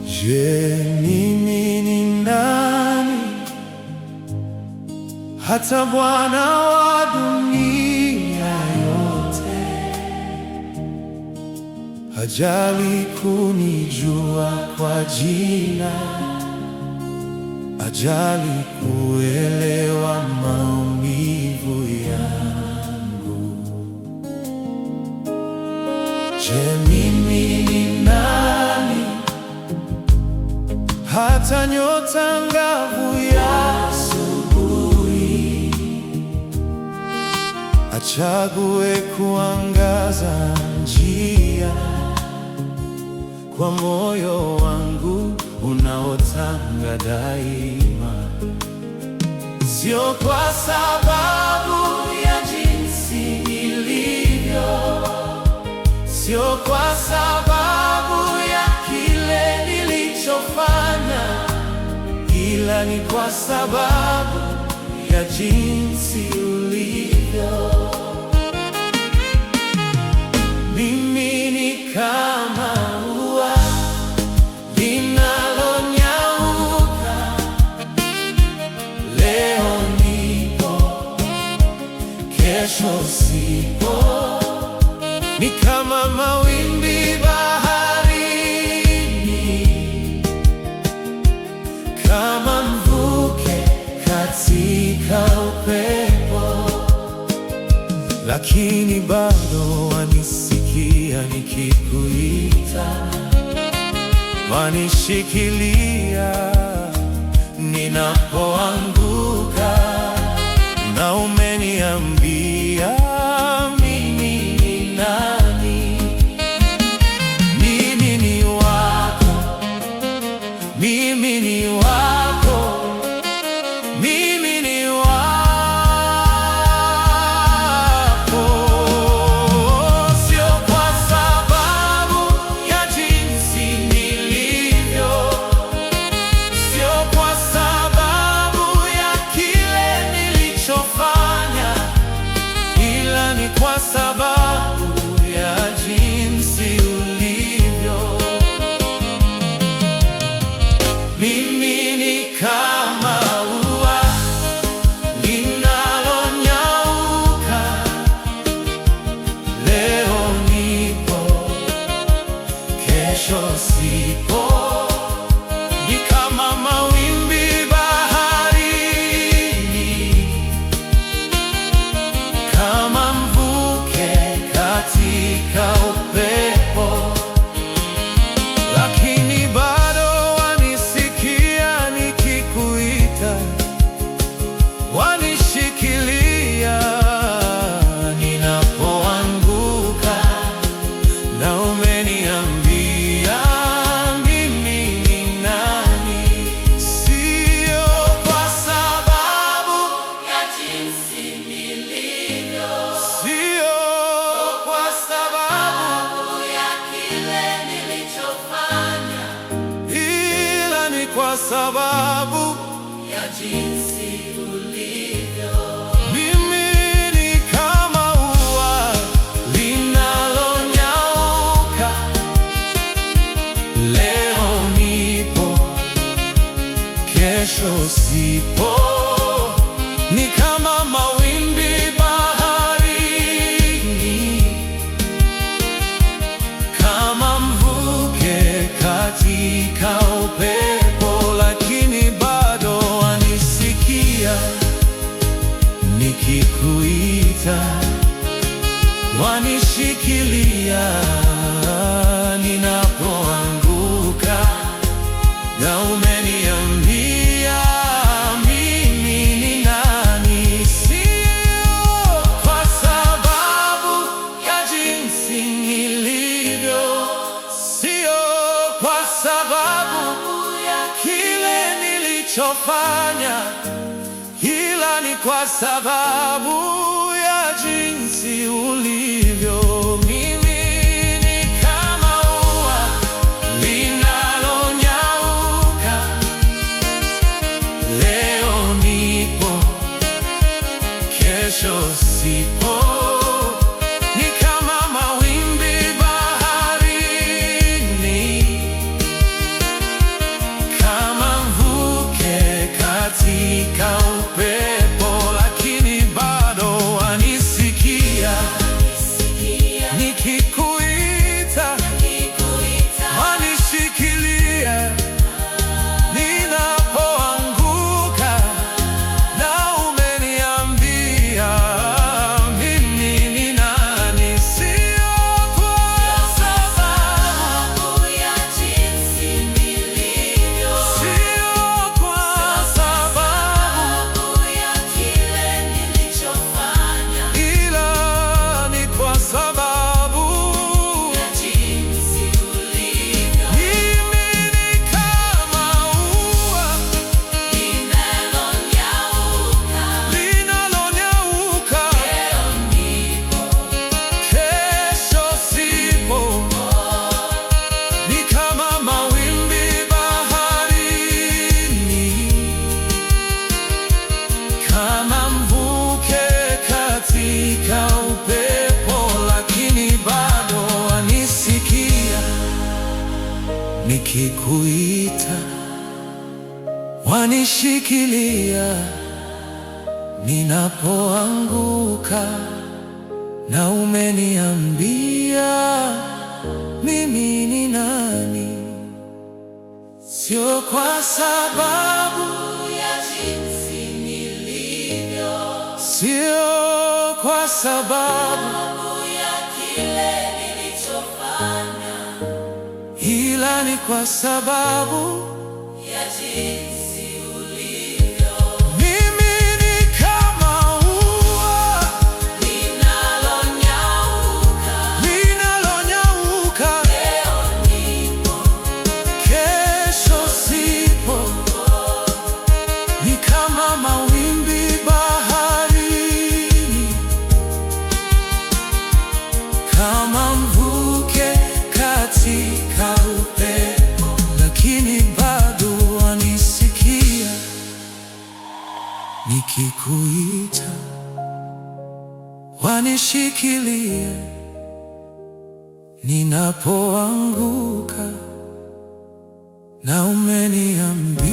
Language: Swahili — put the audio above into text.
Je, mimi ni nani hata Bwana wa dunia yote hajali kunijua kwa jina, hajali kuelewa maumivu yangu. Je, mimi ni nani hata nyota angavu ya asubuhi achague kuangaza njia kwa moyo wangu unaotanga daima. Sio kwa sababu ya jinsi nilivyo, sio kwa sababu ya kile nilichofanya, ila ni kwa sababu ya jinsi ulivyo. Mimi ni kama ua linalonyauka, leo nipo, kesho sipo. Ni kama mawimbi baharini, kama mvuke katika upepo, lakini bado wanisikia nikikuita, wanishikilia ninapoanguka, na umeniambia mimi ni nani. Mimi ni wako, mimi ni wako, mimi ni wako. Sio kwa sababu ya jinsi nilivyo, sio kwa sababu ya kile nilichofanya, ila ni kwa sababu ya jinsi ulivyo. Mimi ni kama ua linalonyauka, leo nipo, kesho sipo. Ni kama mawimbi baharini, kama mvuke katika upepo, lakini bado wanisikia nikikuita, wanishikilia ninapoanguka, na umeniambia mimi ni nani. Sio kwa sababu ya jinsi nilivyo, sio kwa sababu ya kile nilichofanya, ila ni kwa sababu ya jinsi ulivyo. Mimi ni kama ua linalonyauka, leo nipo, kesho sipo. Ni kama mawimbi baharini, kama mvuke katika upepo, lakini bado wanisikia nikikuita, wanishikilia ninapoanguka, na umeniambia mimi ni nani. Sio kwa sababu ya jinsi nilivyo, sio kwa sababu ya kile nilichofanya, ila ni kwa sababu ya jinsi ulivyo. Mimi ni kama ua linalonyauka, nikikuita wanishikilia, ninapoanguka na umeniambia mimi ni nani. Sio kwa sababu ya jinsi nilivyo, sio kwa sababu ya kile nilichofanya, ila ni kwa sababu ya jinsi ulivyo. Mimi ni kama ua linalonyauka, leo nipo, kesho sipo. Ni kama mawimbi baharini, kama mvuke katika upepo, lakini bado wanisikia. Nikikuita wanishikilie, ninapoanguka na umeniambia